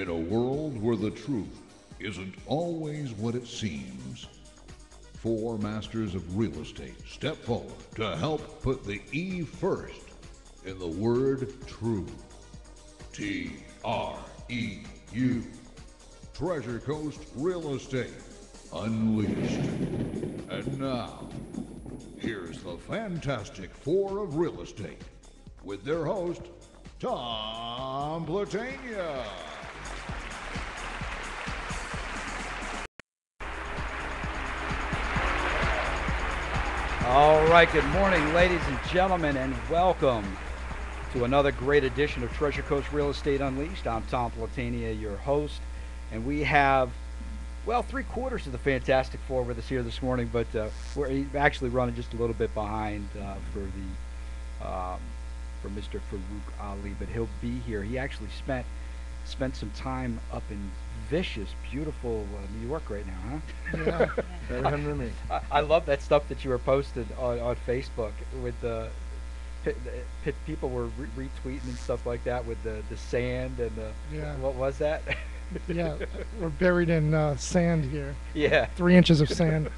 In a world where the truth isn't always what it seems, four masters of real estate step forward to help put the E first in the word true. TREU. Treasure Coast Real Estate Unleashed. And now, here's the Fantastic Four of Real Estate with their host, Tom Platania. All right, good morning, ladies and gentlemen, and welcome to another great edition of Treasure Coast Real Estate Unleashed. I'm Tom Platania, your host, and we have, well, 3/4 of the Fantastic Four with us here this morning, but we're actually running just a little bit behind for Mr. Farouk Ali, but he'll be here. He actually spent some time up in vicious, beautiful New York right now, huh? Yeah, better than me. I love that stuff that you were posted on Facebook with the people were retweeting and stuff like that with the sand and the what was that? Yeah, we're buried in sand here. Yeah, 3 inches of sand.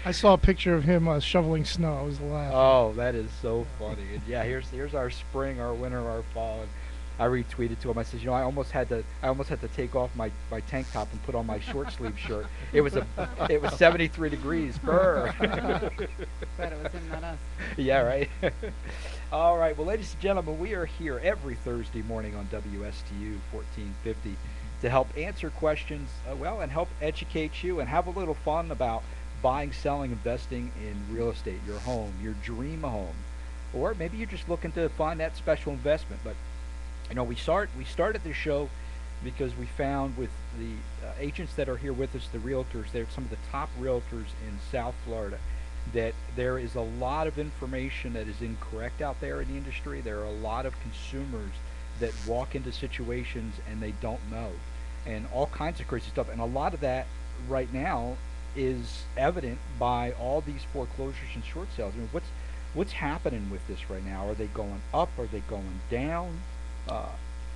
I saw a picture of him shoveling snow. I was laughing. Oh, that is so funny. And yeah, here's our spring, our winter, our fall. And I retweeted to him. I said, I almost had to take off my tank top and put on my short sleeve shirt. It was 73 degrees. Brr. But it was him, not us. Yeah, right. All right. Well, ladies and gentlemen, we are here every Thursday morning on WSTU 1450 to help answer questions, and help educate you and have a little fun about buying, selling, investing in real estate, your home, your dream home, or maybe you're just looking to find that special investment. But we started this show because we found with the agents that are here with us, the realtors, they're some of the top realtors in South Florida, that there is a lot of information that is incorrect out there in the industry. There are a lot of consumers that walk into situations and they don't know, and all kinds of crazy stuff. And a lot of that right now is evident by all these foreclosures and short sales. I mean, what's happening with this right now? Are they going up? Are they going down? Well,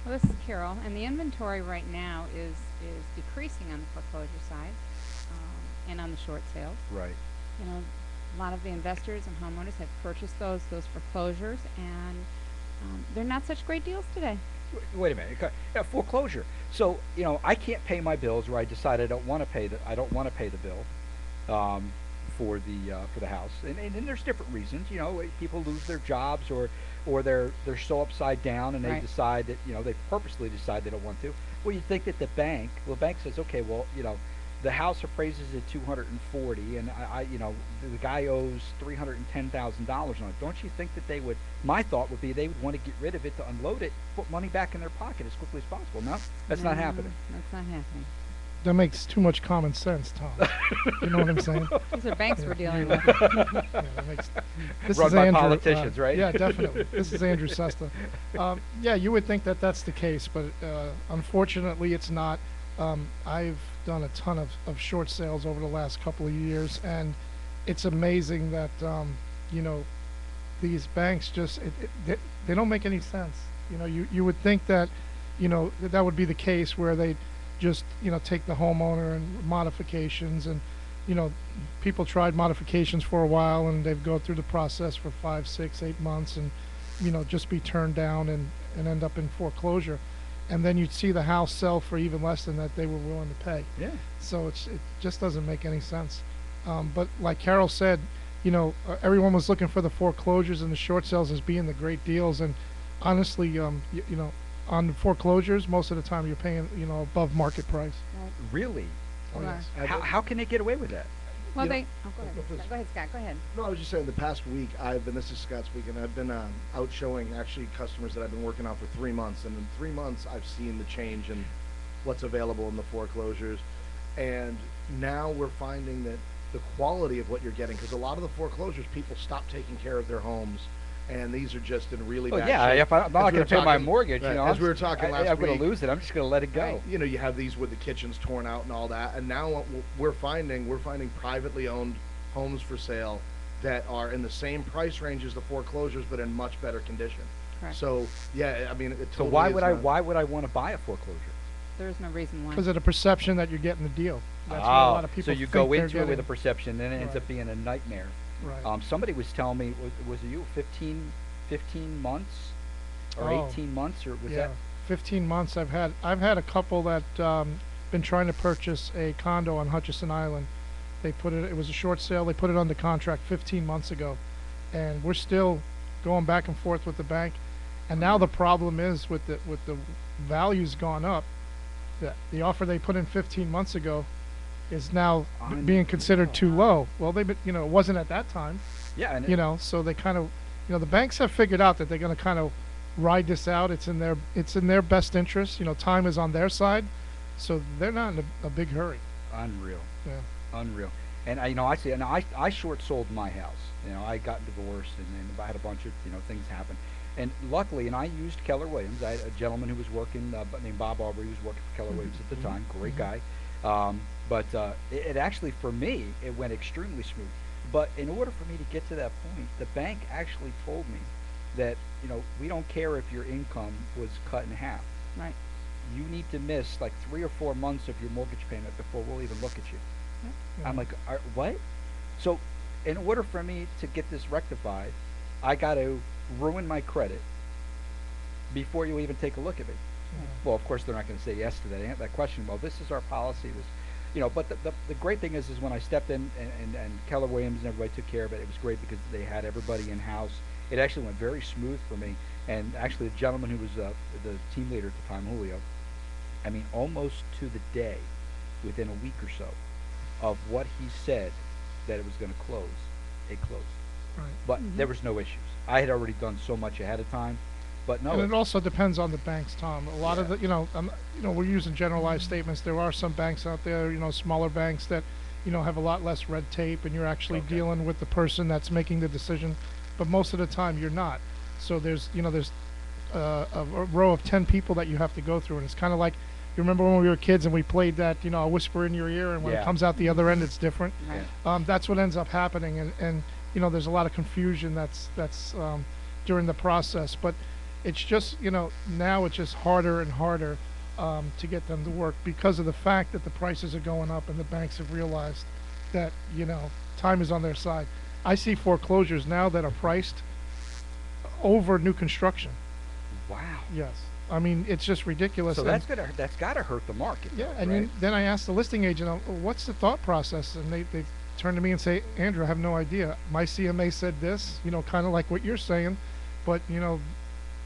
this is Carol, and the inventory right now is decreasing on the foreclosure side and on the short sales. Right. A lot of the investors and homeowners have purchased those foreclosures, and they're not such great deals today. Wait a minute. Foreclosure. So I can't pay my bills, or I decide I don't want to pay the bill for the house, and there's different reasons. People lose their jobs, or they're so upside down, and they Right. decide that they purposely decide they don't want to. Well, you'd think that the bank says, okay, well, the house appraises at 240, and the guy owes $310,000 on it. Don't you think that they would? My thought would be they would want to get rid of it, to unload it, put money back in their pocket as quickly as possible. No, that's not happening. That's not happening. That makes too much common sense, Tom. You know what I'm saying? These are banks we're dealing with. Yeah, that makes, this Run is by Andrew, politicians, right? Yeah, definitely. This is Andrew Sesta. Yeah, you would think that that's the case, but unfortunately it's not. I've done a ton of short sales over the last couple of years, and it's amazing that these banks just they don't make any sense. You would think that that would be the case, where they just take the homeowner and modifications, and people tried modifications for a while, and they've go through the process for 5, 6, 8 months, and just be turned down and end up in foreclosure. And then you'd see the house sell for even less than that they were willing to pay. Yeah. So it just doesn't make any sense. But like Carol said, everyone was looking for the foreclosures and the short sales as being the great deals. And honestly, on the foreclosures, most of the time you're paying, above market price. Really? Oh, yes. How can they get away with that? Well, You know- they. Oh, go ahead. Go ahead, Scott. Go ahead. No, I was just saying, the past week, this is Scott speaking, I've been out showing actually customers that I've been working on for 3 months, and in 3 months I've seen the change in what's available in the foreclosures, and now we're finding that the quality of what you're getting, because a lot of the foreclosures, people stop taking care of their homes, and these are just in really bad shape. If I'm not going to pay my mortgage, right, as we were talking last I'm going week, to lose it. I'm just going to let it go. right, you have these with the kitchens torn out and all that, and now what we're finding privately owned homes for sale that are in the same price range as the foreclosures, but in much better condition. Correct. So yeah, I mean, it So totally why is would I not- want to buy a foreclosure? There is no reason why. Because of the perception that you're getting the deal. That's what a lot of people so you think go they're into it with a getting. perception, and it ends Right. up being a nightmare. Right. Somebody was telling me, was it you, 15 months or Oh. 18 months, or was Yeah, that? 15 months. I've had a couple that been trying to purchase a condo on Hutchison Island. It was a short sale. They put it under contract 15 months ago, and we're still going back and forth with the bank. And now the problem is with the values gone up. The offer they put in 15 months ago is now being considered too low. Well, it wasn't at that time. Yeah, and So they kind of, the banks have figured out that they're going to kind of ride this out. It's in their best interest. Time is on their side, so they're not in a big hurry. unreal. Yeah. Unreal. And I short sold my house. I got divorced, and then I had a bunch of things happen. And luckily, I used Keller Williams. I had a gentleman who was working named Bob Aubrey, who was working for Keller Williams at the time. Great guy. But it actually, for me, it went extremely smooth. But in order for me to get to that point, the bank actually told me that we don't care if your income was cut in half. Right. You need to miss like 3 or 4 months of your mortgage payment before we'll even look at you. I'm like, what? So in order for me to get this rectified, I got to ruin my credit before you even take a look at me. Well, of course, they're not going to say yes to that question. Well, this is our policy. But the great thing is when I stepped in and Keller Williams and everybody took care of it, it was great because they had everybody in-house. It actually went very smooth for me. And actually, the gentleman who was the team leader at the time, Julio, almost to the day, within a week or so, of what he said that it was going to close, it closed. Right. But there was no issues. I had already done so much ahead of time, but no. And it also depends on the banks, Tom. A lot of the, we're using generalized statements. There are some banks out there, smaller banks that, have a lot less red tape, and you're actually dealing with the person that's making the decision. But most of the time, you're not. So there's a row of 10 people that you have to go through, and it's kind of like, you remember when we were kids and we played that, a whisper in your ear, and when it comes out the other end, it's different. Right. That's what ends up happening, and there's a lot of confusion that's during the process. But it's just, now it's just harder and harder to get them to work because of the fact that the prices are going up and the banks have realized that, time is on their side. I see foreclosures now that are priced over new construction. Wow. Yes. It's just ridiculous. So that's got to hurt the market. Yeah, though, and right? then I asked the listing agent, what's the thought process? And they turn to me and say, Andrew, I have no idea. My CMA said this, kind of like what you're saying, but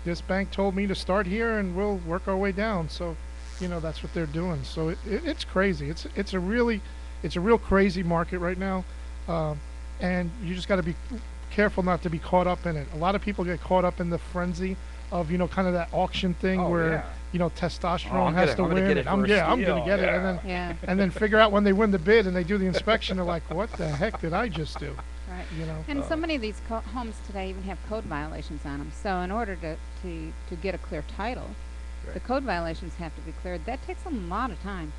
this bank told me to start here and we'll work our way down. So, that's what they're doing. So it's crazy. It's a real crazy market right now, and you just got to be careful not to be caught up in it. A lot of people get caught up in the frenzy of kind of that auction thing where testosterone has to win. I'm gonna get it, and then figure out when they win the bid and they do the inspection, they're like, what the heck did I just do? Right. And so many of these homes today even have code violations on them. So in order to get a clear title, the code violations have to be cleared. That takes a lot of time,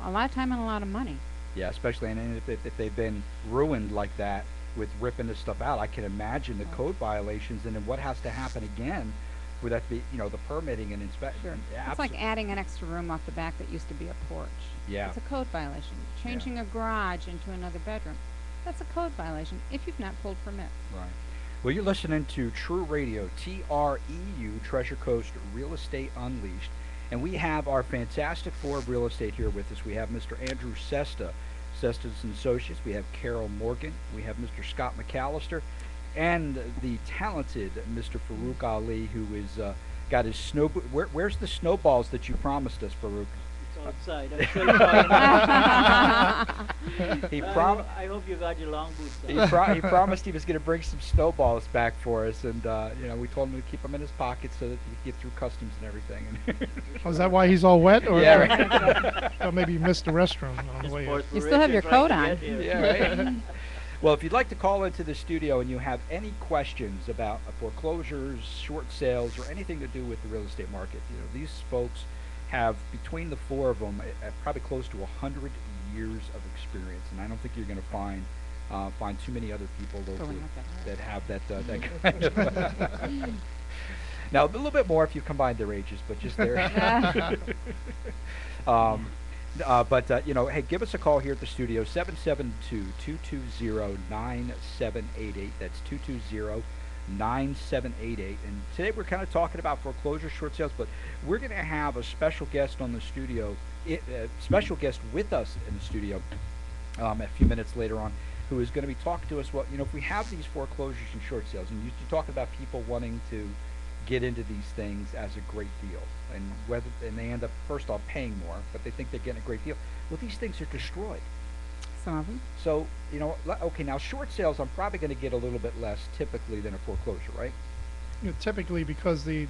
a lot of time and a lot of money. Yeah, especially and if they've been ruined like that with ripping this stuff out, I can imagine the code violations and then what has to happen again for that to be, the permitting and inspection. Sure. Yeah, It's like adding an extra room off the back that used to be a porch. Yeah. It's a code violation. Changing a garage into another bedroom. That's a code violation if you've not pulled permits. Right. Well, you're listening to True Radio, TREU, Treasure Coast Real Estate Unleashed. And we have our fantastic four of real estate here with us. We have Mr. Andrew Sesta, Sesta's and Associates. We have Carol Morgan. We have Mr. Scott McAllister. And the talented Mr. Farouk Ali, who is got his snow... Where's the snowballs that you promised us, Farouk? Outside. I'm sure you find I hope you got your long boots on. He promised he was going to bring some snowballs back for us, and we told him to keep them in his pocket so that he could get through customs and everything. Is that why he's all wet? Or Yeah, right. Or maybe you missed the restroom on the way. You still have your coat on. Yeah, right. Well, if you'd like to call into the studio and you have any questions about foreclosures, short sales, or anything to do with the real estate market, these folks have, between the four of them, probably close to 100 years of experience, and I don't think you're going to find too many other people locally that have that kind of. Now a little bit more if you combine their ages, but just there. You know, hey, give us a call here at the studio, 772-220-9788. That's 220-9788. And today we're kind of talking about foreclosure short sales, but we're going to have a special guest on the studio, special guest with us in the studio a few minutes later on, who is going to be talking to us. Well, you know, if we have these foreclosures and short sales, and you talk about people wanting to get into these things as a great deal, and they end up first off paying more, but they think they're getting a great deal. Well, these things are destroyed. Some of them. So, you know, okay, now short sales, I'm probably going to get a little bit less typically than a foreclosure, right? You know, typically because in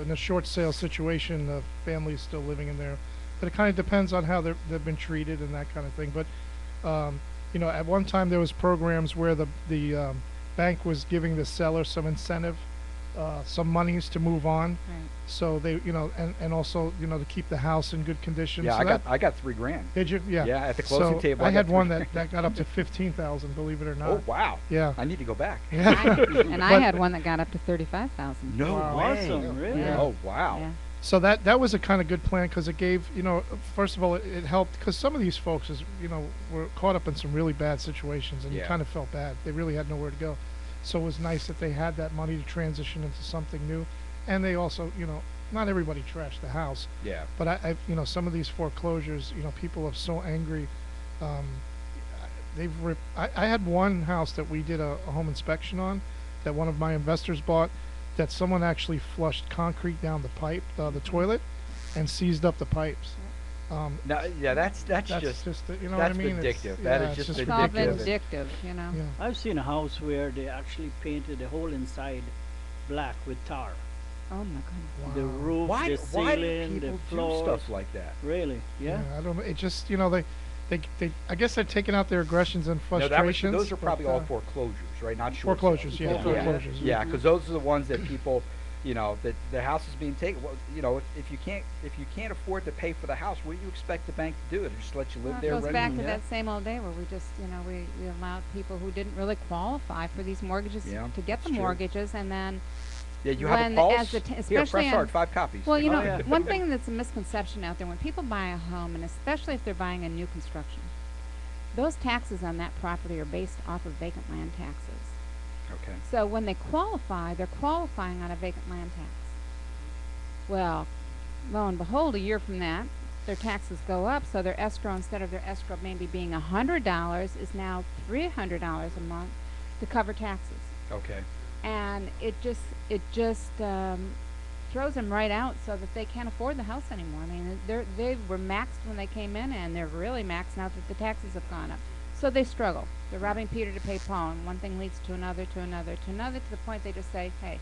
a short sale situation, the family is still living in there, but it kind of depends on how they've been treated and that kind of thing. But you know, at one time there was programs where the bank was giving the seller some incentive, some monies to move on. Right. So they, you know, and also, you know, to keep the house in good condition. Yeah, so I got $3,000. Did you? Yeah. Yeah, at the closing so table. I had got one $3,000. that got up to 15,000. Believe it or not. Oh wow. Yeah. I need to go back. Yeah. And I had one that got up to 35,000. No Wow. way. Awesome, really? Yeah. Oh wow. Yeah. So that was a kind of good plan because it gave, you know, first of all, it helped because some of these folks were caught up in some really bad situations, and you Yeah. kind of felt bad. They really had nowhere to go. So it was nice that they had that money to transition into something new, and they also, you know, not everybody trashed the house, Yeah. but I you know, some of these foreclosures, you know, people are so angry. I had one house that we did a home inspection on, that one of my investors bought, that someone actually flushed concrete down the pipe, the toilet, and seized up the pipes. No, yeah, that's That's just you know that's what I mean? vindictive. It's, That yeah, is it's just It's all vindictive. vindictive, you know. Yeah. I've seen a house where they actually painted the whole inside black with tar. Oh my goodness. The Wow. roof, Why the do ceiling, people the do floor. stuff like that? Really? Yeah. I don't know. It just, you know, they I guess they're taking out their aggressions and No, frustrations. those are probably but, all foreclosures, right? Not short foreclosures. sales. Yeah, Yeah. foreclosures. Yeah, because those are the ones that people, you know, that the house is being taken. Well, you know, if you can't afford to pay for the house, what do you expect the bank to do? Just let you live Well, there? it goes rent back it? to Yeah. that same old day where we just, you know, we allowed people who didn't really qualify for these mortgages Yeah, to get the it's true. mortgages, and then Yeah, you have a when- pulse. as the Here, especially press hard, on- 5 copies. well, you know, yeah. one thing that's a misconception out there, when people buy a home, and especially if they're buying a new construction, those taxes on that property are based off of vacant land taxes. Okay. So when they qualify, they're qualifying on a vacant land tax. Well, lo and behold, a year from that, their taxes go up, so their escrow, instead of their escrow maybe being $100, is now $300 a month to cover taxes. Okay. And it just throws them right out, so that they can't afford the house anymore. I mean, they were maxed when they came in, and they're really maxed now that the taxes have gone up. So they struggle. They're robbing Peter to pay Paul, and one thing leads to another, to another, to another, to the point they just say, hey,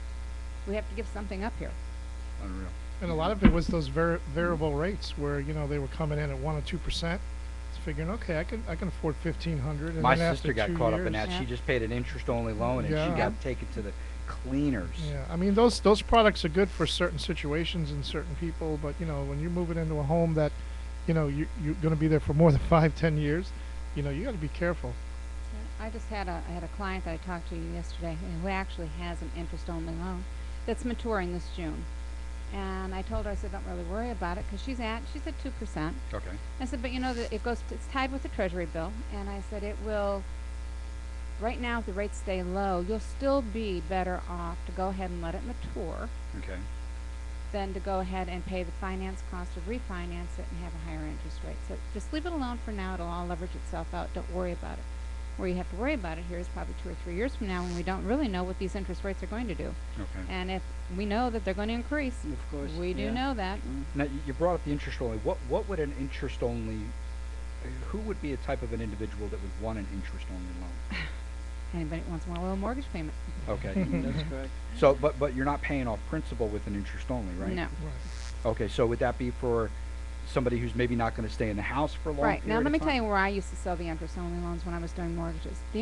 we have to give something up here. Unreal. And a lot of it was those variable rates where, you know, they were coming in at 1 or 2%. Figuring, okay, I can afford 1,500. My and then sister after got 2 caught up in years- that. Yeah. She just paid an interest-only loan, and Yeah. she got taken to the cleaners. Yeah, I mean those products are good for certain situations and certain people, but you know, when you're moving into a home that, you know, you're going to be there for more than 5-10 years, you know, you got to be careful. I just had a client that I talked to yesterday who actually has an interest-only loan that's maturing this June. And I told her, I said, don't really worry about it, because she's at 2%. Okay. I said, but you know that it's tied with the Treasury bill, and I said it will. Right now, if the rates stay low, you'll still be better off to go ahead and let it mature Okay. than to go ahead and pay the finance cost of refinance it and have a higher interest rate. So just leave it alone for now. It'll all leverage itself out. Don't worry about it. Where you have to worry about it here is probably 2 or 3 years from now, when we don't really know what these interest rates are going to do. Okay. And if we know that they're going to increase, Of course. we do yeah. know that. Now, you brought up the interest-only. What would an interest-only? Who would be a type of an individual that would want an interest-only loan? Anybody that wants a low mortgage payment? Okay. That's correct. So, but you're not paying off principal with an interest-only, right? No. Right. Okay. So would that be for somebody who's maybe not going to stay in the house for a long Right. period Now let of me time? tell you where I used to sell the interest-only loans when I was doing mortgages. The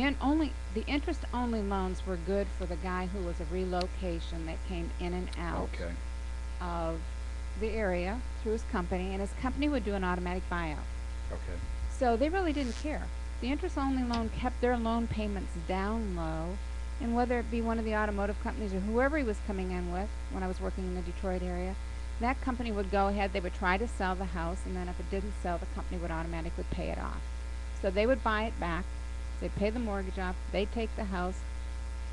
interest-only loans were good for the guy who was a relocation that came in and out Okay. of the area through his company, and his company would do an automatic buyout. Okay. So they really didn't care. The interest-only loan kept their loan payments down low, And whether it be one of the automotive companies or whoever he was coming in with, when I was working in the Detroit area, that company would go ahead, they would try to sell the house, and then if it didn't sell, the company would automatically pay it off. So they would buy it back, they'd pay the mortgage off, they take the house,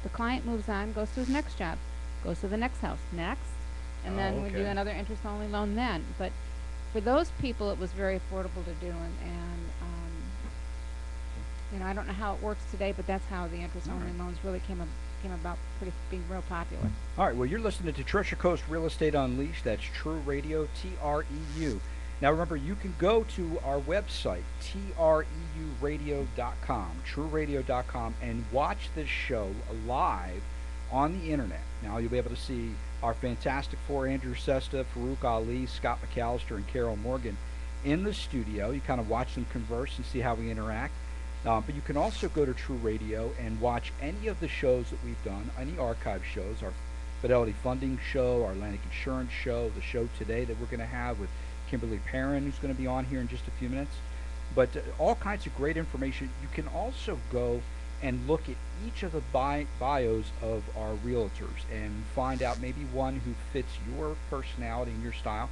the client moves on, goes to his next job, goes to the next house, next, and then we do another interest-only loan then. But for those people, it was very affordable to do, and you know, I don't know how it works today, but that's how the interest-only loans really came about, being real popular. All right, well, you're listening to Treasure Coast Real Estate Unleashed. That's True Radio, TREU. Now, remember, you can go to our website, TREUradio.com, TrueRadio.com, and watch this show live on the internet. Now, you'll be able to see our Fantastic Four, Andrew Sesta, Farouk Ali, Scott McAllister, and Carol Morgan in the studio. You kind of watch them converse and see how we interact. But you can also go to True Radio and watch any of the shows that we've done, any archive shows, our Fidelity Funding show, our Atlantic Insurance show, the show today that we're going to have with Kimberly Perrin, who's going to be on here in just a few minutes. But all kinds of great information. You can also go and look at each of the bios of our realtors and find out maybe one who fits your personality and your style.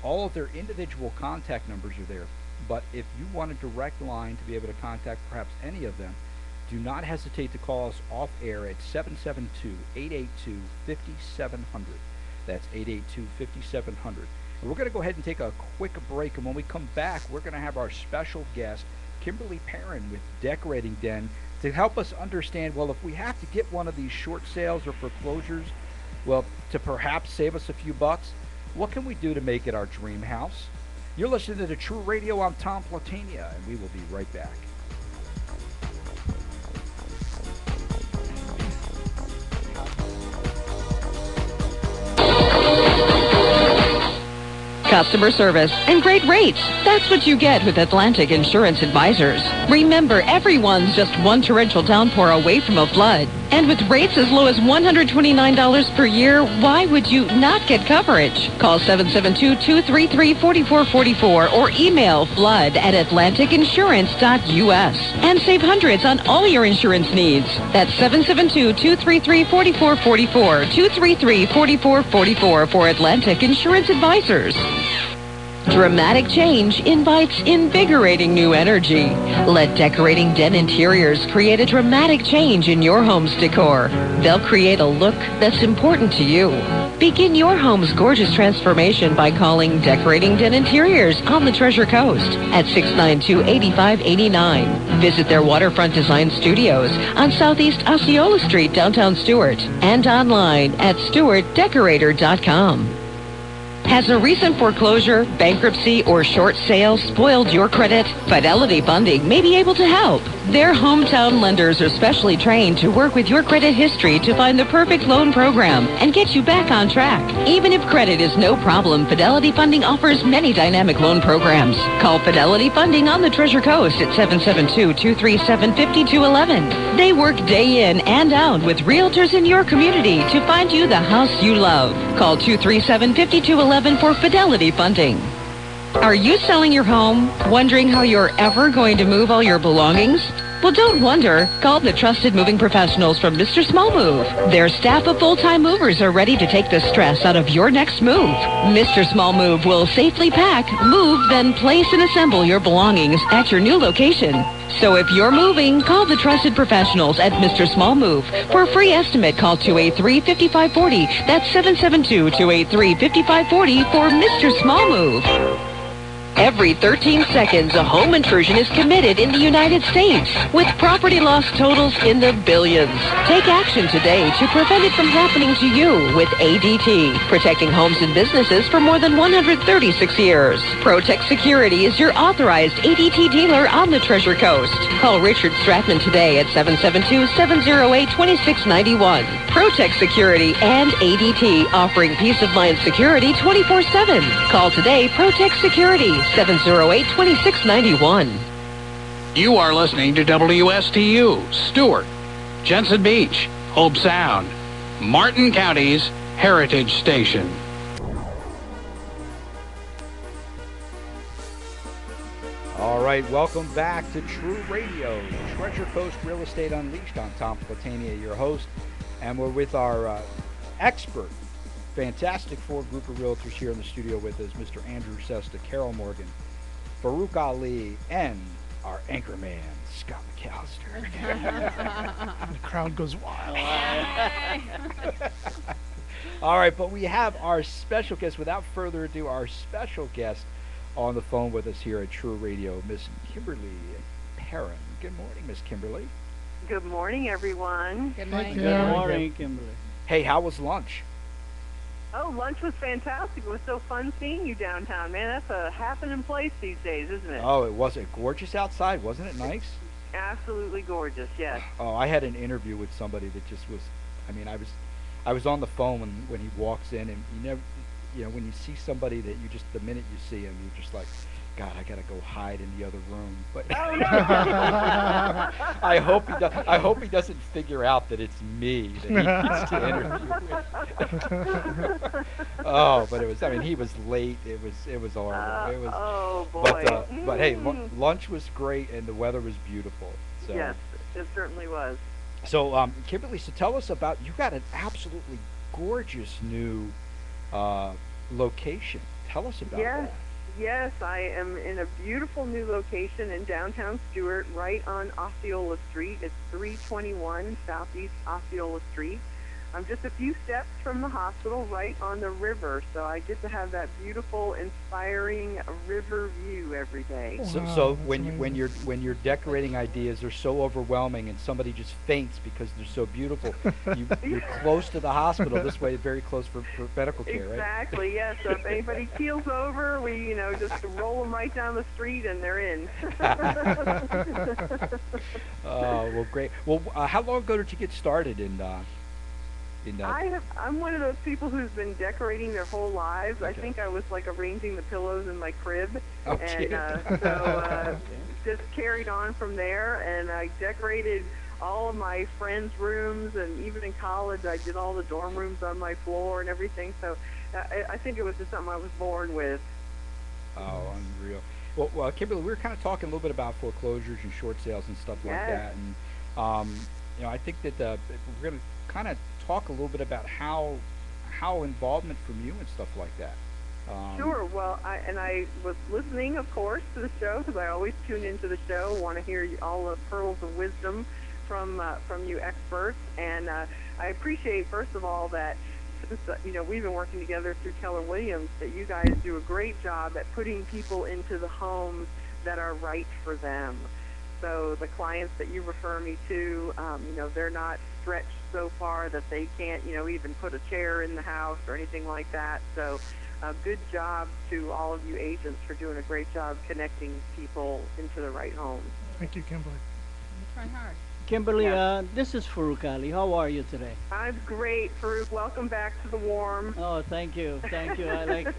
All of their individual contact numbers are there. But if you want a direct line to be able to contact perhaps any of them, do not hesitate to call us off air at 772-882-5700. That's 882-5700. And we're going to go ahead and take a quick break. And when we come back, we're going to have our special guest, Kimberly Perrin with Decorating Den, to help us understand, well, if we have to get one of these short sales or foreclosures, well, to perhaps save us a few bucks, what can we do to make it our dream house? You're listening to the True Radio. I'm Tom Platania, and we will be right back. Customer service and great rates. That's what you get with Atlantic Insurance Advisors. Remember, everyone's just one torrential downpour away from a flood. And with rates as low as $129 per year, why would you not get coverage? Call 772-233-4444 or email flood@atlanticinsurance.us and save hundreds on all your insurance needs. That's 772-233-4444, 233-4444 for Atlantic Insurance Advisors. Dramatic change invites invigorating new energy. Let Decorating Den Interiors create a dramatic change in your home's decor. They'll create a look that's important to you. Begin your home's gorgeous transformation by calling Decorating Den Interiors on the Treasure Coast at 692-8589. Visit their waterfront design studios on Southeast Osceola Street, downtown Stuart, and online at StewartDecorator.com. Has a recent foreclosure, bankruptcy, or short sale spoiled your credit? Fidelity Funding may be able to help. Their hometown lenders are specially trained to work with your credit history to find the perfect loan program and get you back on track. Even if credit is no problem, Fidelity Funding offers many dynamic loan programs. Call Fidelity Funding on the Treasure Coast at 772-237-5211. They work day in and out with realtors in your community to find you the house you love. Call 237-5211 for Fidelity Funding. Are you selling your home, wondering how you're ever going to move all your belongings? Well, don't wonder. Call the trusted moving professionals from Mr. Small Move. Their staff of full-time movers are ready to take the stress out of your next move. Mr. Small Move will safely pack, move, then place and assemble your belongings at your new location. So if you're moving, call the trusted professionals at Mr. Small Move. For a free estimate, call 283-5540. That's 772-283-5540 for Mr. Small Move. Every 13 seconds, a home intrusion is committed in the United States, with property loss totals in the billions. Take action today to prevent it from happening to you with ADT, protecting homes and businesses for more than 136 years. Protect Security is your authorized ADT dealer on the Treasure Coast. Call Richard Stratman today at 772-708-2691. Protect Security and ADT, offering peace of mind security 24/7. Call today, Protect Security, 708-2691. You are listening to WSTU, Stuart, Jensen Beach, Hope Sound, Martin County's Heritage Station. All right, welcome back to True Radio, Treasure Coast Real Estate Unleashed. I'm Tom Platania, your host, and we're with our expert, Fantastic Four group of realtors here in the studio with us, Mr. Andrew Sesta, Carol Morgan, Farouk Ali, and our anchor man, Scott McAllister. The crowd goes wild. All right, but we have our special guest. Without further ado, our special guest on the phone with us here at True Radio, Miss Kimberly Perrin. Good morning, Miss Kimberly. Good morning, everyone. Good morning. Good morning, Kimberly. Hey, how was lunch? Oh, lunch was fantastic. It was so fun seeing you downtown, man. That's a happening place these days, isn't it? Oh, was it gorgeous outside? Wasn't it nice? Absolutely gorgeous, yes. Oh, I had an interview with somebody that just was, I mean, I was on the phone when he walks in, and you never, you know, when you see somebody that you just, the minute you see him, you're just like, God, I gotta go hide in the other room. But Oh, no. I hope he doesn't figure out that it's me that he needs to interview with. Oh, but it was, I mean, he was late. It was horrible. It was. Oh, boy. But hey, lunch was great and the weather was beautiful. So. Yes, it certainly was. So, Kimberly, so tell us about, you got an absolutely gorgeous new location. Tell us about that. Yes, I am in a beautiful new location in downtown Stuart, right on Osceola Street. It's 321 Southeast Osceola Street. I'm just a few steps from the hospital, right on the river, so I get to have that beautiful, inspiring river view every day. Wow, So that's when you're decorating ideas, they're so overwhelming, and somebody just faints because they're so beautiful. You're close to the hospital. This way, very close for medical care, right? Exactly. Yes. So if anybody keels over, we just roll them right down the street, and they're in. Oh, well, great. Well, how long ago did you get started in I'm one of those people who's been decorating their whole lives. Okay. I think I was like arranging the pillows in my crib, Okay. and so just carried on from there. And I decorated all of my friends' rooms, and even in college, I did all the dorm rooms on my floor and everything. So I think it was just something I was born with. Oh, unreal. Well, Kimberly, we were kind of talking a little bit about foreclosures and short sales and stuff like Yes. that, and I think that we're going to kind of talk a little bit about how involvement from you and stuff like that. Sure. Well, I was listening, of course, to the show, because I always tune into the show, want to hear all the pearls of wisdom from you experts, and I appreciate, first of all, that since we've been working together through Keller Williams, that you guys do a great job at putting people into the homes that are right for them. So the clients that you refer me to, they're not stretched so far that they can't, even put a chair in the house or anything like that. So good job to all of you agents for doing a great job connecting people into the right homes. Thank you, Kimberly. Try hard. Kimberly, Yeah. this is Farouk Ali. How are you today? I'm great, Farouk. Welcome back to the warm. Oh, thank you.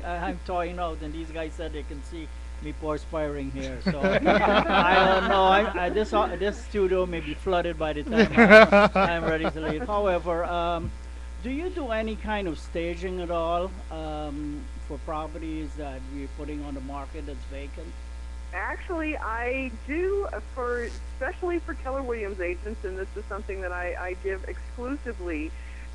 I'm toying out, and these guys said they can see me perspiring here. So I don't know. This studio may be flooded by the time I'm ready to leave. However, do you do any kind of staging at all for properties that you're putting on the market that's vacant? Actually, I do, especially for Keller Williams agents, and this is something that I give exclusively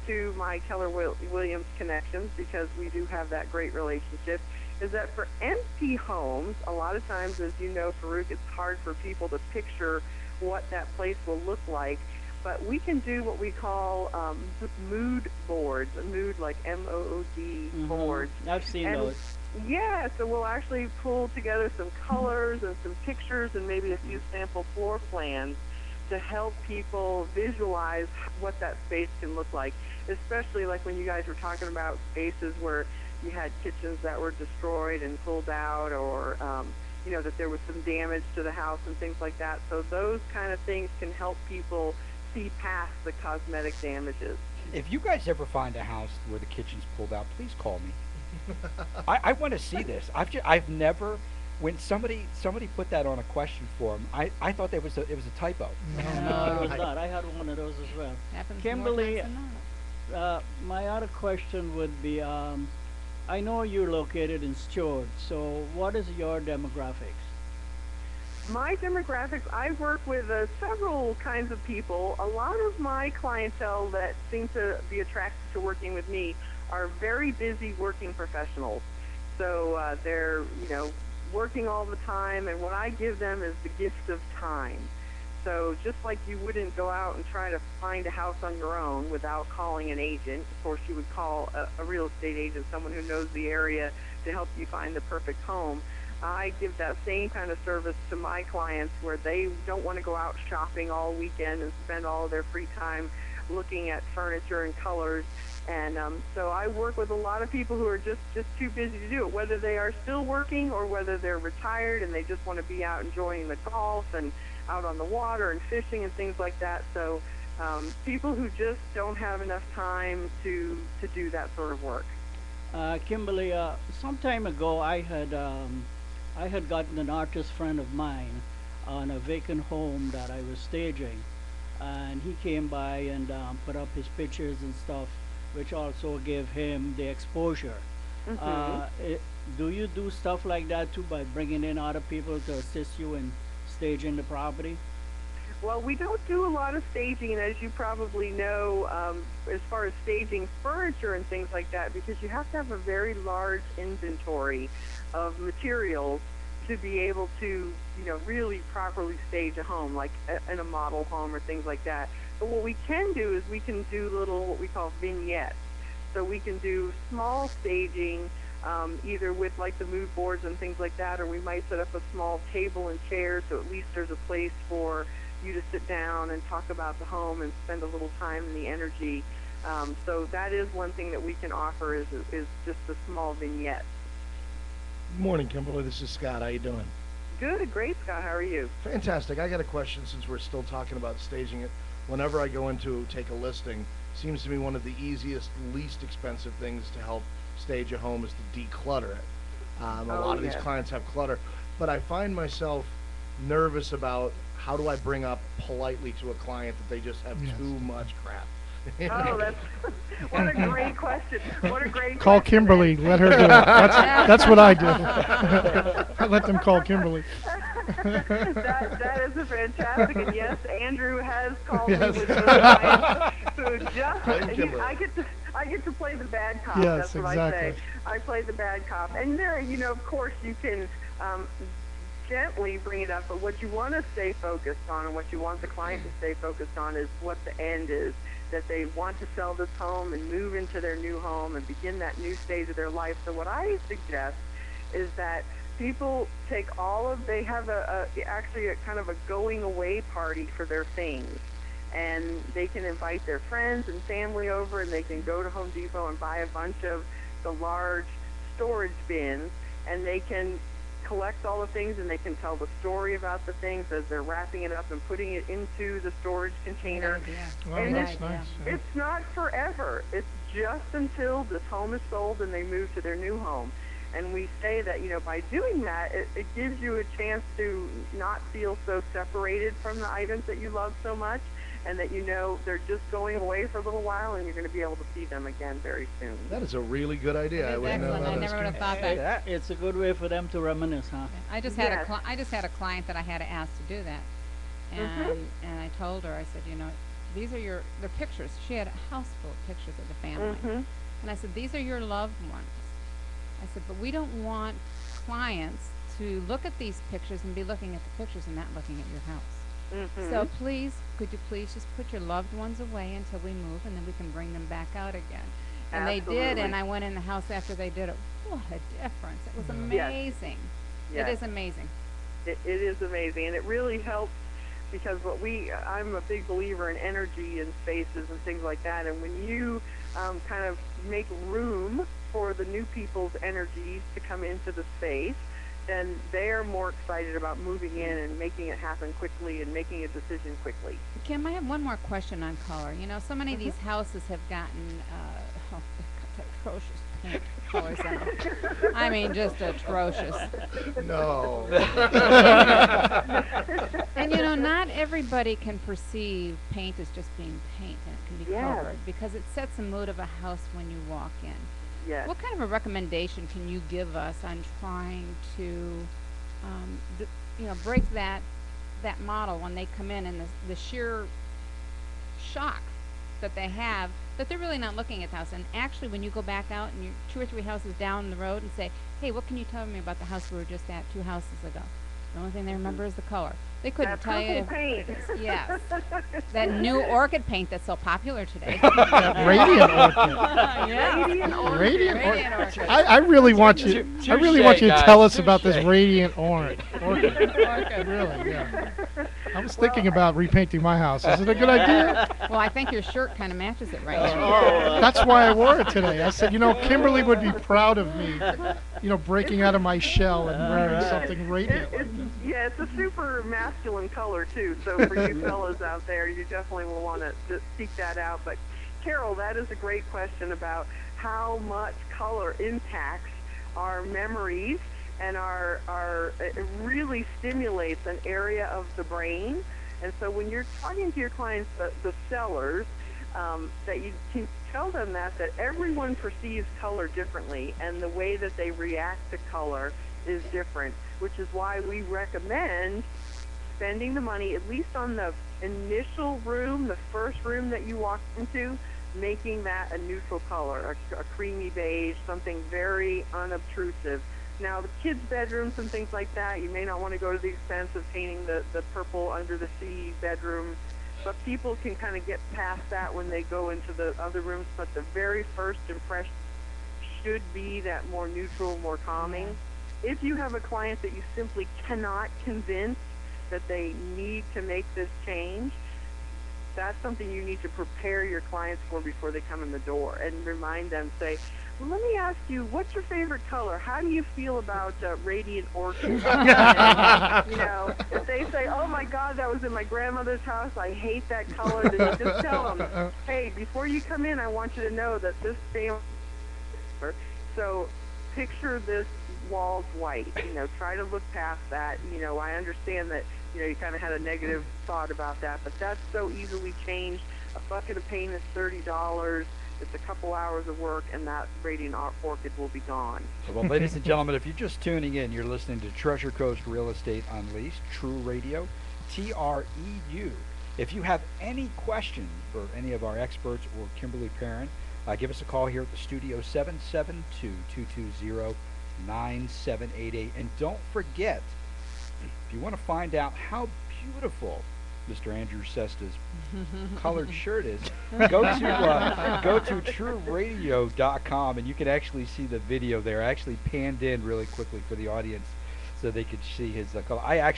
to my Keller Williams connections, because we do have that great relationship, is that for empty homes, a lot of times, as you know, Farouk, it's hard for people to picture what that place will look like. But we can do what we call mood boards, mood like M-O-O-D boards. I've seen those. Yeah, so we'll actually pull together some colors and some pictures and maybe a few sample floor plans to help people visualize what that space can look like, especially like when you guys were talking about spaces where you had kitchens that were destroyed and pulled out, or that there was some damage to the house and things like that. So those kind of things can help people see past the cosmetic damages. If you guys ever find a house where the kitchen's pulled out, please call me. I want to see this. I've never, when somebody put that on a question form, I thought it was a typo. No, it was not. I had one of those as well. Happens Kimberly, more times than not. my other question would be, I know you're located in Stuart, so what is your demographics? My demographics, I work with several kinds of people. A lot of my clientele that seem to be attracted to working with me are very busy working professionals. So they're, working all the time, and what I give them is the gift of time. So just like you wouldn't go out and try to find a house on your own without calling an agent, of course you would call a real estate agent, someone who knows the area, to help you find the perfect home. I give that same kind of service to my clients where they don't want to go out shopping all weekend and spend all of their free time looking at furniture and colors. And so I work with a lot of people who are just too busy to do it, whether they are still working or whether they're retired and they just want to be out enjoying the golf and out on the water and fishing and things like that. So people who just don't have enough time to do that sort of work. Kimberly, some time ago I had gotten an artist friend of mine on a vacant home that I was staging, and he came by and put up his pictures and stuff, which also gave him the exposure. Do you do stuff like that too, by bringing in other people to assist you in staging the property? Well, we don't do a lot of staging, and as you probably know, as far as staging furniture and things like that, because you have to have a very large inventory of materials to be able to, really properly stage a home, like in a model home or things like that. But what we can do is we can do little, what we call vignettes. So we can do small staging, either with like the mood boards and things like that, or we might set up a small table and chairs, so at least there's a place for you to sit down and talk about the home and spend a little time and the energy. So that is one thing that we can offer is just a small vignette. Good morning, Kimberly. This is Scott. How you doing? Good, great, Scott. How are you? Fantastic. I got a question since we're still talking about staging it. Whenever I go in to take a listing, seems to me one of the easiest, least expensive things to help stage a home is to declutter it. A lot of these clients have clutter, but I find myself nervous about how do I bring up politely to a client that they just have too much crap. Oh, what a great question. What a great Call question. Kimberly. Let her do it. That's what I do. I let them call Kimberly. that is a fantastic, and yes, Andrew has called me with those clients who just, I get to play the bad cop. Yes, that's what exactly. I say. I play the bad cop. And there, of course you can gently bring it up, but what you want to stay focused on and what you want the client to stay focused on is what the end is, that they want to sell this home and move into their new home and begin that new stage of their life. So what I suggest is that people take they have actually a kind of a going away party for their things, and they can invite their friends and family over, and they can go to Home Depot and buy a bunch of the large storage bins, and they can collect all the things, and they can tell the story about the things as they're wrapping it up and putting it into the storage container. Well, And that's nice. Yeah. it's not forever. It's just until this home is sold and they move to their new home. And we say that, by doing that, it gives you a chance to not feel so separated from the items that you love so much, and that they're just going away for a little while, and you're going to be able to see them again very soon. That is a really good idea. That is excellent. I never would have thought that. It's a good way for them to reminisce, huh? I just had a client that I had to ask to do that, and I told her, I said, these are they're pictures. She had a house full of pictures of the family, and I said, these are your loved ones. I said, but we don't want clients to look at these pictures and be looking at the pictures and not looking at your house. So please, could you please just put your loved ones away until we move, and then we can bring them back out again. And Absolutely. they did, and I went in the house after they did it. What a difference. It was amazing. Yes. It is amazing. It is amazing, and it really helps because I'm a big believer in energy and spaces and things like that, and when you kind of make room for the new people's energies to come into the space, then they're more excited about moving in and making it happen quickly and making a decision quickly. Kim, I have one more question on color. So many of these houses have gotten atrocious paint colors in them. I mean, just atrocious. No. And not everybody can perceive paint as just being paint, and it can be covered because it sets the mood of a house when you walk in. Yes. What kind of a recommendation can you give us on trying to break that model when they come in, and the sheer shock that they have that they're really not looking at the house. And actually, when you go back out and you're 2 or 3 houses down the road and say, hey, what can you tell me about the house we were just at 2 houses ago? The only thing they remember is the color. They couldn't tell you. Paint. Yes. That new orchid paint that's so popular today. Radiant orchid. Yeah. Radiant orchid. I really want you. I really want you to tell us about this radiant orchid. Really, yeah. I was thinking about repainting my house. Is it a good idea? Well, I think your shirt kind of matches it right. That's why I wore it today. I said, Kimberly would be proud of me, breaking out of my shell and wearing something radiant like this. Yeah, it's a super masculine color too. So for you fellas out there, you definitely will want to seek that out. But Carol, that is a great question about how much color impacts our memories and it really stimulates an area of the brain. And so when you're talking to your clients, the sellers, that you can tell them that everyone perceives color differently, and the way that they react to color is different, which is why we recommend spending the money, at least on the initial room, the first room that you walk into, making that a neutral color, a creamy beige, something very unobtrusive. Now, the kids' bedrooms and things like that, you may not want to go to the expense of painting the purple under the sea bedroom, but people can kind of get past that when they go into the other rooms. But the very first impression should be that more neutral, more calming. If you have a client that you simply cannot convince that they need to make this change, that's something you need to prepare your clients for before they come in the door, and remind them, say, well, let me ask you, what's your favorite color? How do you feel about radiant orchid? If they say, oh my God, that was in my grandmother's house, I hate that color, then you just tell them, hey, before you come in, I want you to know that this family, so picture this walls white, try to look past that. I understand that, you kind of had a negative thought about that, but that's so easily changed. A bucket of paint is $30. It's a couple hours of work, and that radiant orchid will be gone. Well, ladies and gentlemen, if you're just tuning in, you're listening to Treasure Coast Real Estate Unleashed, TREU Radio, TREU. If you have any questions for any of our experts or Kimberly Perrin, give us a call here at the studio, 772-220-9788. And don't forget, if you want to find out how beautiful Mr. Andrew Sesta's colored shirt is, go to TREUradio.com, and you can actually see the video there. I actually panned in really quickly for the audience so they could see his color. I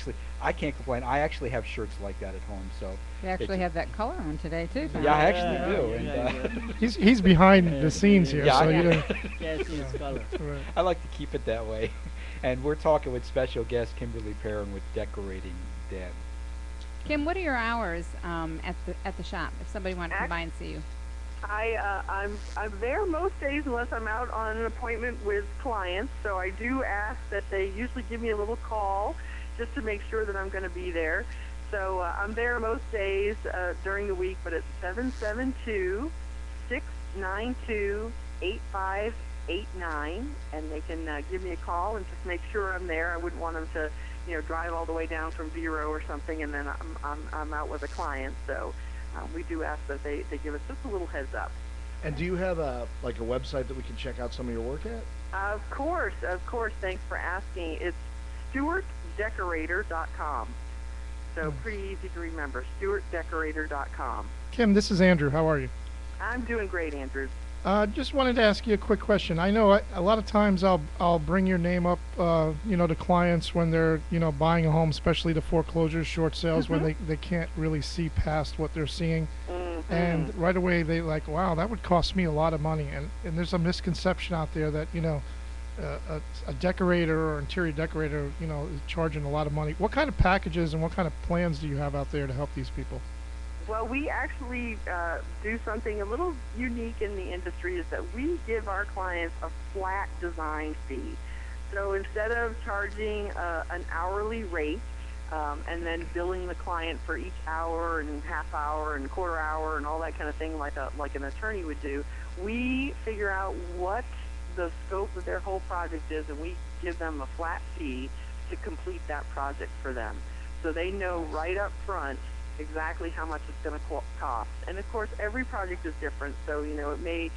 can't complain. I actually have shirts like that at home. So you actually have that color on today too. Tom. Yeah, I actually do. And he's behind the scenes here, so you don't. Can't see his color. Right. I like to keep it that way. And we're talking with special guest Kimberly Perrin with Decorating Den. Kim, what are your hours at the shop if somebody wanted to come by and see you? I'm there most days unless I'm out on an appointment with clients. So I do ask that they usually give me a little call just to make sure that I'm going to be there. So I'm there most days during the week, but it's 772-692-8589, and they can give me a call and just make sure I'm there. I wouldn't want them to drive all the way down from Vero or something, and then I'm out with a client. So we do ask that they give us just a little heads up. And do you have a website that we can check out some of your work at? Of course. Thanks for asking. It's StewartDecorator.com. So pretty easy to remember, StewartDecorator.com. Kim, this is Andrew. How are you? I'm doing great, Andrew. Just wanted to ask you a quick question. I know a lot of times I'll bring your name up, to clients when they're, buying a home, especially the foreclosures, short sales, when they can't really see past what they're seeing. And right away they like, wow, that would cost me a lot of money. And there's a misconception out there that, a decorator or interior decorator, is charging a lot of money. What kind of packages and what kind of plans do you have out there to help these people? Well, we actually do something a little unique in the industry, is that we give our clients a flat design fee. So instead of charging an hourly rate and then billing the client for each hour and half hour and quarter hour and all that kind of thing like an attorney would do, we figure out what the scope of their whole project is, and we give them a flat fee to complete that project for them. So they know right up front exactly how much it's going to cost. And of course, every project is different. So, you know, it may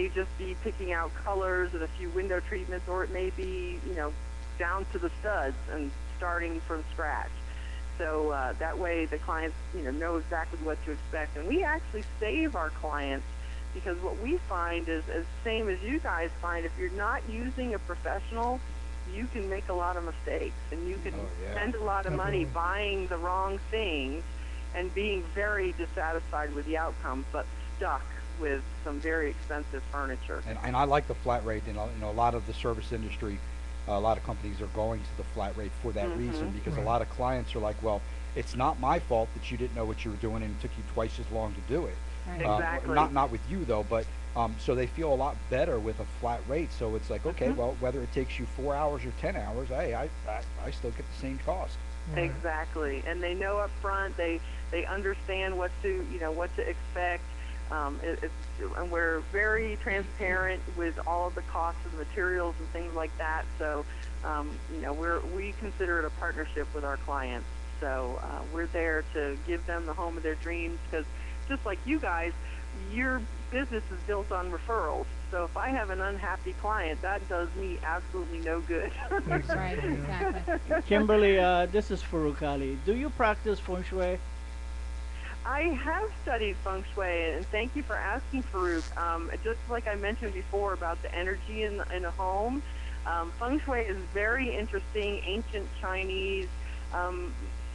just be picking out colors and a few window treatments, or it may be, you know, down to the studs and starting from scratch. So that way the clients, you know exactly what to expect. And we actually save our clients, because what we find is, as same as you guys find, if you're not using a professional, you can make a lot of mistakes, and you can spend a lot of money buying the wrong things and being very dissatisfied with the outcome, but stuck with some very expensive furniture. And I like the flat rate. You know, a lot of the service industry, a lot of companies are going to the flat rate for that reason, because a lot of clients are like, well, it's not my fault that you didn't know what you were doing and it took you twice as long to do it. Exactly. Not with you though, but so they feel a lot better with a flat rate. So it's like, okay, well, whether it takes you 4 hours or 10 hours, hey, I still get the same cost. Exactly, and they know up front. They understand what to expect. And we're very transparent with all of the costs of the materials and things like that. So you know, we consider it a partnership with our clients. So we're there to give them the home of their dreams, because just like you guys, your business is built on referrals. So if I have an unhappy client, that does me absolutely no good. Right, exactly. Kimberly, this is Farouk Ali. Do you practice feng shui? I have studied feng shui, and thank you for asking, Farouk. Just like I mentioned before about the energy in a home, feng shui is very interesting, ancient Chinese,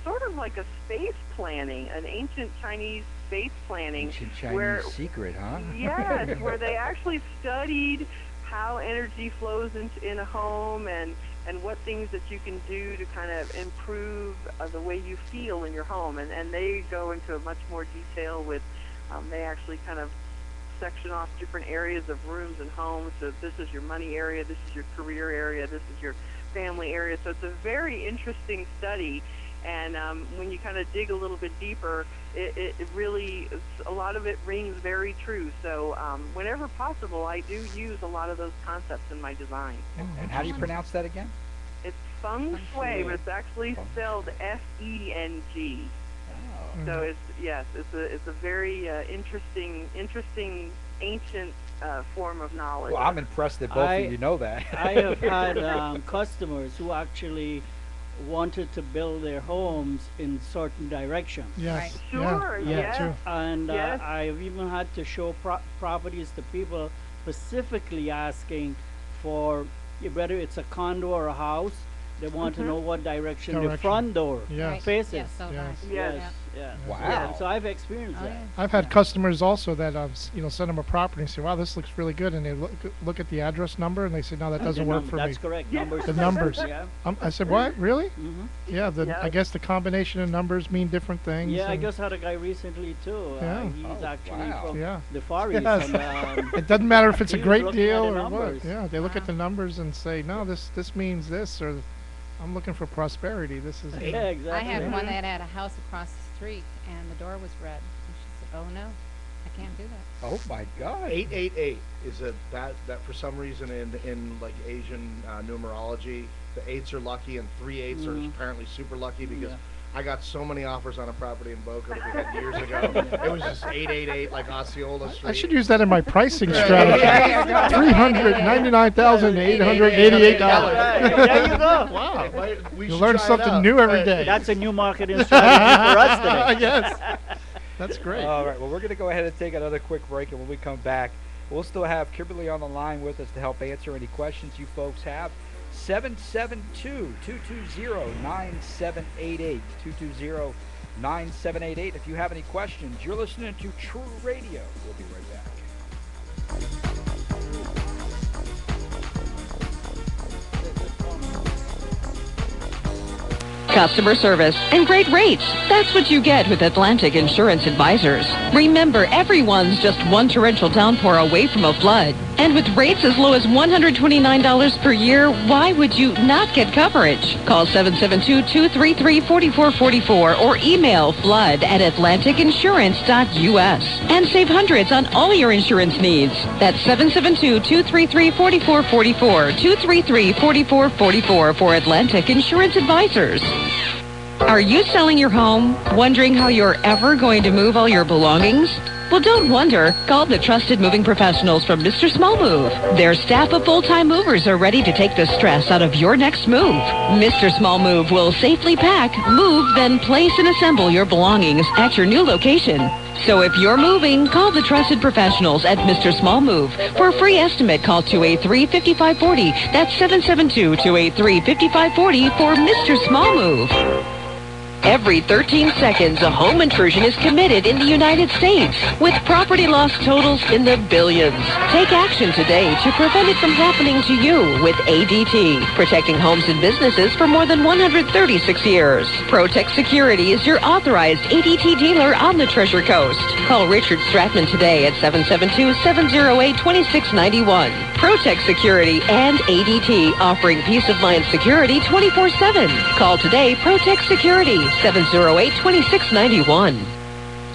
sort of like a space planning, an ancient Chinese space planning. Ancient Chinese secret, huh? Yes, where they actually studied how energy flows in a home, and what things that you can do to kind of improve the way you feel in your home. And they go into much more detail with, they actually kind of section off different areas of rooms and homes. So this is your money area, this is your career area, this is your family area. So it's a very interesting study. And when you kind of dig a little bit deeper, it really, a lot of it rings very true. So whenever possible, I do use a lot of those concepts in my design. And how do you pronounce that again? It's feng shui, but it's actually spelled F-E-N-G. Oh. So it's a very interesting ancient form of knowledge. Well, I'm impressed that both of you know that. I have had customers who actually wanted to build their homes in certain directions. Yes. Right. Sure, yes. too. And I've even had to show properties to people specifically asking for whether it's a condo or a house. They want to know what direction the front door Yes. faces. Yes, so Yes. nice. Yes. Yeah. Yeah. Wow. Yeah, so I've experienced Oh, that. yeah. I've had customers also that send them a property and say, "Wow, this looks really good," and they look at the address number and they say, "No, that doesn't work for me." That's correct. Numbers. The numbers. Yeah. I said, "What? Really?" Mm-hmm. Yeah. Yeah. I guess the combination of numbers mean different things. Yeah, I and- just had a guy recently too. Yeah. He's actually wow. from Yeah. the Far East. Yes. And, It doesn't matter if it's a He was great looking at deal the or what. numbers. Yeah, they look at Wow. the numbers and say, "No, this means this," or "I'm looking for prosperity. This is." yeah, exactly. I had one that had a house across the street, and the door was red. And she said, "Oh no, I can't do that." Oh my God. 888 is that for some reason in like Asian numerology, the 8s are lucky and 3 8s are apparently super lucky, because I got so many offers on a property in Boca that we had years ago. It was just 888 like Osceola Street. I should use that in my pricing strategy. $399,888. There you go. Wow. You learn something new every day. That's a new marketing strategy for us today. Yes. That's great. All right, well, we're going to go ahead and take another quick break, and when we come back, we'll still have Kimberly on the line with us to help answer any questions you folks have. 772-220-9788. 220-9788. If you have any questions, you're listening to TREU Radio. We'll be right back. Customer service and great rates. That's what you get with Atlantic Insurance Advisors. Remember, everyone's just one torrential downpour away from a flood. And with rates as low as $129 per year, why would you not get coverage? Call 772-233-4444 or email flood@atlanticinsurance.us and save hundreds on all your insurance needs. That's 772-233-4444, 233-4444 for Atlantic Insurance Advisors. Are you selling your home, wondering how you're ever going to move all your belongings? Well, don't wonder. Call the trusted moving professionals from Mr. Small Move. Their staff of full-time movers are ready to take the stress out of your next move. Mr. Small Move will safely pack, move, then place and assemble your belongings at your new location. So if you're moving, call the trusted professionals at Mr. Small Move. For a free estimate, call 283-5540. That's 772-283-5540 for Mr. Small Move. Every 13 seconds, a home intrusion is committed in the United States, with property loss totals in the billions. Take action today to prevent it from happening to you with ADT, protecting homes and businesses for more than 136 years. Protect Security is your authorized ADT dealer on the Treasure Coast. Call Richard Stratman today at 772-708-2691. Protect Security and ADT, offering peace of mind security 24/7. Call today, Protect Security, 708-2691.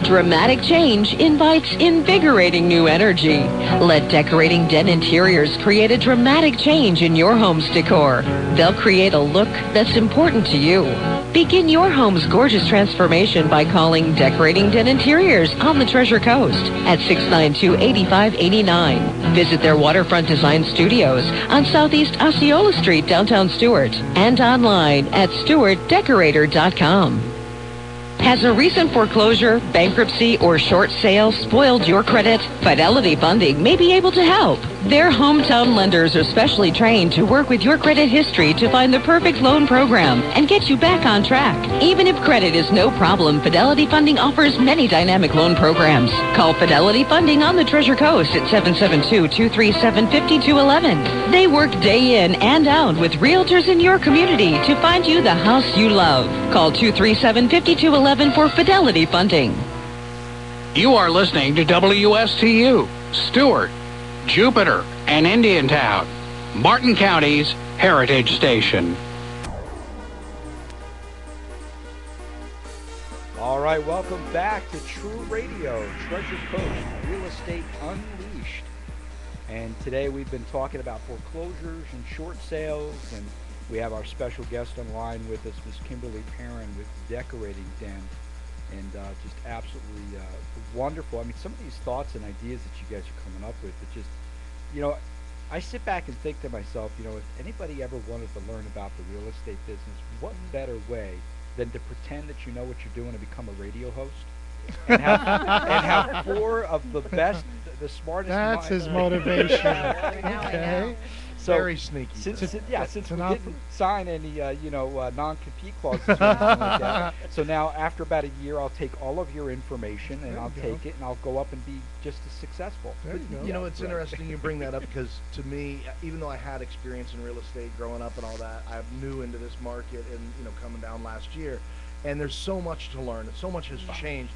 Dramatic change invites invigorating new energy. Let Decorating Den Interiors create a dramatic change in your home's decor. They'll create a look that's important to you. Begin your home's gorgeous transformation by calling Decorating Den Interiors on the Treasure Coast at 692-8589. Visit their waterfront design studios on Southeast Osceola Street, downtown Stuart, and online at stewartdecorator.com. Has a recent foreclosure, bankruptcy, or short sale spoiled your credit? Fidelity Funding may be able to help. Their hometown lenders are specially trained to work with your credit history to find the perfect loan program and get you back on track. Even if credit is no problem, Fidelity Funding offers many dynamic loan programs. Call Fidelity Funding on the Treasure Coast at 772-237-5211. They work day in and out with realtors in your community to find you the house you love. Call 237-5211 for Fidelity Funding. You are listening to WSTU, Stewart, Jupiter, and Indiantown, Martin County's Heritage Station. All right, welcome back to True Radio, Treasure Coast, Real Estate Unleashed. And today we've been talking about foreclosures and short sales, and we have our special guest on line with us, Miss Kimberly Perrin with Decorating Den. And just absolutely wonderful. I mean, some of these thoughts and ideas that you guys are coming up with, it just, you know, I sit back and think to myself, you know, if anybody ever wanted to learn about the real estate business, what better way than to pretend that you know what you're doing and become a radio host? And have four of the best, the smartest That's minds. his motivation. Okay. So, Very sneaky. Since we enough. didn't sign any, non-compete clauses or anything like that, so now after about a year, I'll take all of your information and I'll take it and I'll go up and be just as successful. There you go. You know, it's interesting you bring that up because to me, even though I had experience in real estate growing up and all that, I'm new into this market and, you know, coming down last year, and there's so much to learn. So much has changed.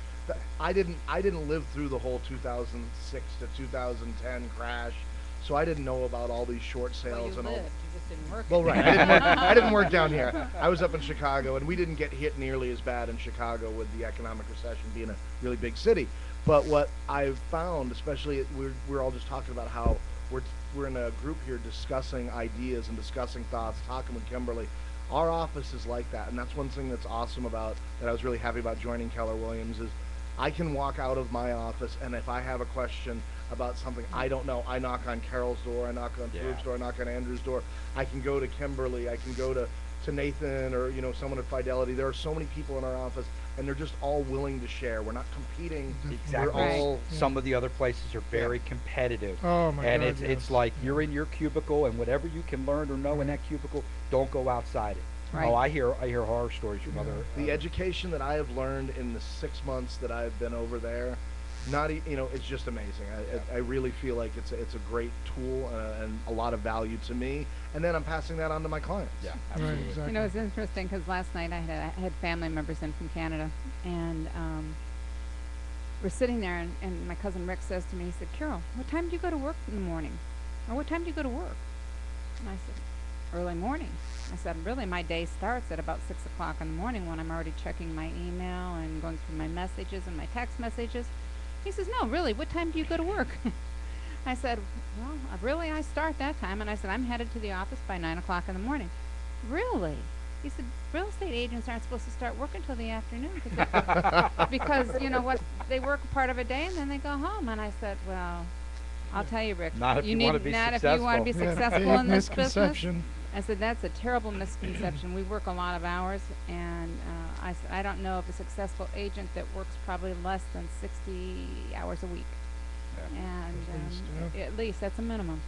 I didn't live through the whole 2006 to 2010 crash. So I didn't know about all these short sales and all. You just didn't work. Well, right. I didn't work down here. I was up in Chicago, and we didn't get hit nearly as bad in Chicago with the economic recession being a really big city. But what I've found, especially we're all just talking about how we're in a group here discussing ideas and discussing thoughts, talking with Kimberly. Our office is like that, and that's one thing that's awesome about that I was really happy about joining Keller Williams is I can walk out of my office, and if I have a question about something I don't know, I knock on Carol's door, I knock on Farouk's door, I knock on Andrew's door. I can go to Kimberly, I can go to Nathan or, you know, someone at Fidelity. There are so many people in our office, and they're just all willing to share. We're not competing. Exactly. We're all Some of the other places are very competitive. Oh my and God, it's like you're in your cubicle, and whatever you can learn or know in that cubicle, don't go outside it. Right. Oh, I hear horror stories from other. the education that I have learned in the 6 months that I've been over there, it's just amazing. I really feel like it's a great tool and a lot of value to me. And then I'm passing that on to my clients. Yeah, Right, absolutely. exactly. You know, it's interesting because last night I had family members in from Canada, and we're sitting there, and my cousin Rick says to me, he said, "Carol, what time do you go to work in the morning?" Or what time do you go to work? And I said, early morning. I said, really, my day starts at about 6 o'clock in the morning when I'm already checking my email and going through my messages and my text messages. He says, no, really, what time do you go to work? I said, well, really, I start that time. And I said, I'm headed to the office by 9 o'clock in the morning. Really? He said, real estate agents aren't supposed to start work until the afternoon because, you know what, they work part of a day and then they go home. And I said, well, I'll tell you, Rick, Not if you want to be not successful. if you want to be Yeah, successful big in this business. misconception. I said, that's a terrible misconception. We work a lot of hours, and I said, I don't know of a successful agent that works probably less than 60 hours a week. Yeah. And at least that's a minimum.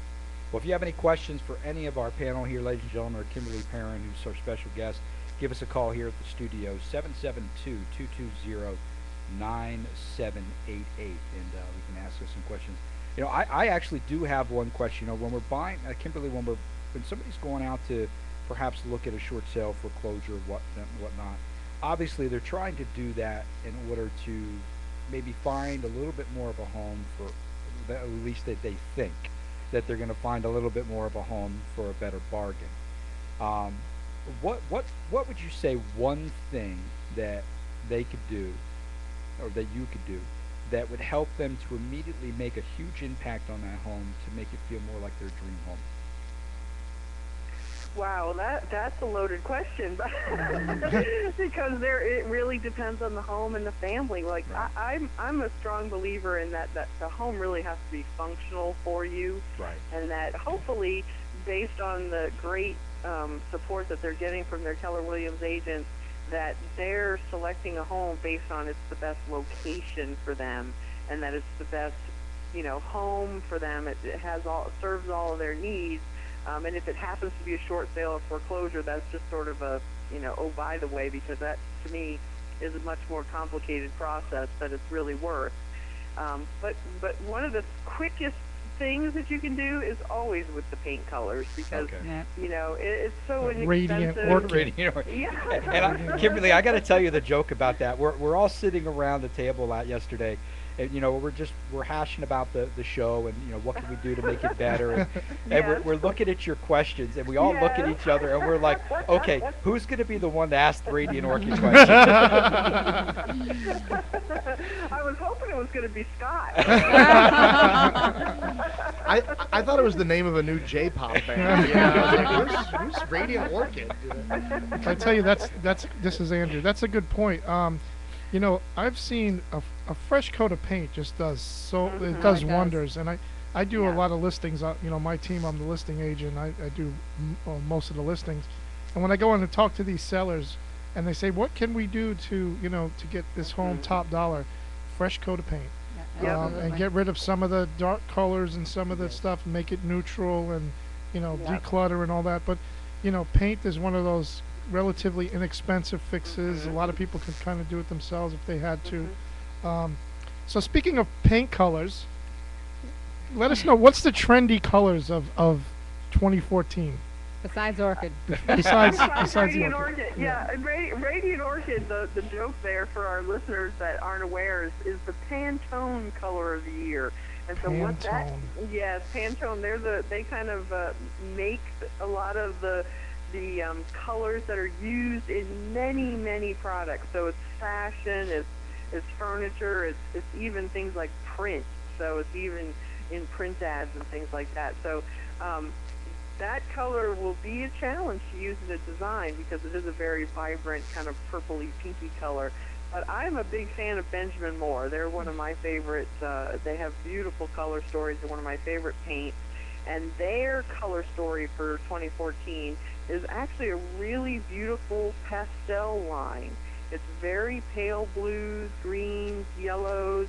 Well, if you have any questions for any of our panel here, ladies and gentlemen, or Kimberly Perrin, who's our special guest, give us a call here at the studio, 772-220-9788, and we can ask us some questions. You know, I actually do have one question. You know, when we're buying, Kimberly, when somebody's going out to perhaps look at a short sale foreclosure and whatnot, obviously they're trying to do that in order to maybe find a little bit more of a home for, at least that they think that they're going to find a little bit more of a home for a better bargain. What would you say one thing that they could do, or that you could do, that would help them to immediately make a huge impact on that home to make it feel more like their dream home? Wow, that's a loaded question, because it really depends on the home and the family. Like right. I'm a strong believer in that the home really has to be functional for you, right. And that hopefully, based on the great support that they're getting from their Keller Williams agents, that they're selecting a home based on it's the best location for them, and that it's the best, home for them. It serves all of their needs. And if it happens to be a short sale or foreclosure, that's just sort of a, oh, by the way, because that, to me, is a much more complicated process that it's really worth. But one of the quickest things that you can do is always with the paint colors, because, it's so Radiant inexpensive. Orchid. Yeah. And Kimberly, I got to tell you the joke about that. We're all sitting around the table yesterday, and we're hashing about the show, and what can we do to make it better, and we're looking at your questions, and we all look at each other, and we're like, okay, who's going to be the one to ask the Radiant Orchid question? I was hoping it was going to be Scott. I thought it was the name of a new J-pop band. I was like, who's Radiant Orchid? I tell you, this is Andrew. That's a good point. I've seen a fresh coat of paint just does it does wonders, and I do a lot of listings. My team, I'm the listing agent. I do most of the listings, and when I go in and talk to these sellers, and they say, what can we do to to get this home top dollar? Fresh coat of paint. And get rid of some of the dark colors and some of the stuff, and make it neutral, and declutter and all that. But paint is one of those relatively inexpensive fixes. A lot of people can kind of do it themselves if they had to. So speaking of paint colors, let us know, what's the trendy colors of 2014? Besides orchid. Besides Radiant the orchid. Orchid. Yeah, Radiant Orchid, the joke there for our listeners that aren't aware is the Pantone color of the year. And so what that, yes, Pantone, they kind of make a lot of the colors that are used in many, many products. So it's fashion, it's furniture, it's even things like print. So it's even in print ads and things like that. So that color will be a challenge to use in a design, because it is a very vibrant kind of purpley, pinky color. But I'm a big fan of Benjamin Moore. They're one of my favorites. They have beautiful color stories. They're one of my favorite paints. And their color story for 2014 is actually a really beautiful pastel line. It's very pale blues, greens, yellows,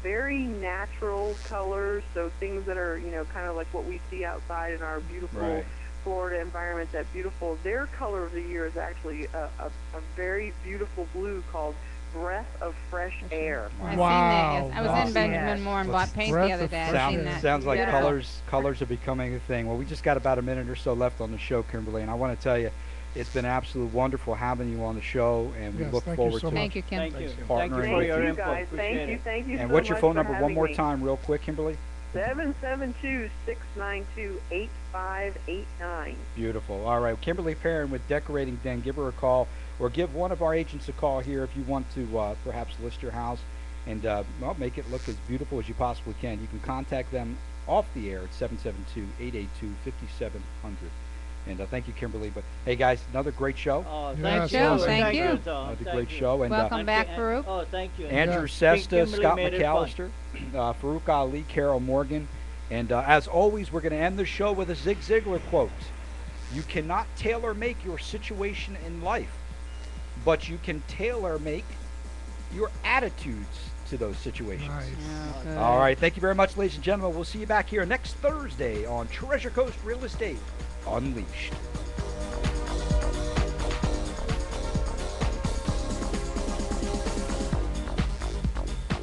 very natural colors, so things that are, kind of like what we see outside in our beautiful Florida environment, that beautiful. Their color of the year is actually a very beautiful blue called Breath of Fresh Air. I've seen that, yes. I was in Benjamin Moore and bought paint the other day. I've seen that. Sounds like colors are becoming a thing. Well, we just got about a minute or so left on the show, Kimberly, and I want to tell you, it's been absolutely wonderful having you on the show, and we look forward to Thank you, Kim. Thank you. partnering Thank you for your Thank you, input. guys. Appreciate it. Thank you And so what's your much phone for number one having more me. time, real quick, Kimberly? 772-692-8589. Beautiful. All right, Kimberly Perrin with Decorating Den. Give her a call, or give one of our agents a call here if you want to perhaps list your house and well, make it look as beautiful as you possibly can. You can contact them off the air at 772-882-5700. And thank you, Kimberly. But hey, guys, another great show. Oh, Yes, thank you. Joe, thank you. Tom. Another Thank great you. show. And Welcome back, And- Farouk. Oh, thank you. Andrew Yeah. Sesta, Kimberly Scott made it fun. McAllister, Farouk Ali, Carol Morgan. And as always, we're going to end the show with a Zig Ziglar quote. You cannot tailor-make your situation in life, but you can tailor-make your attitudes to those situations. Nice. Yeah, good. All right. Thank you very much, ladies and gentlemen. We'll see you back here next Thursday on Treasure Coast Real Estate Unleashed.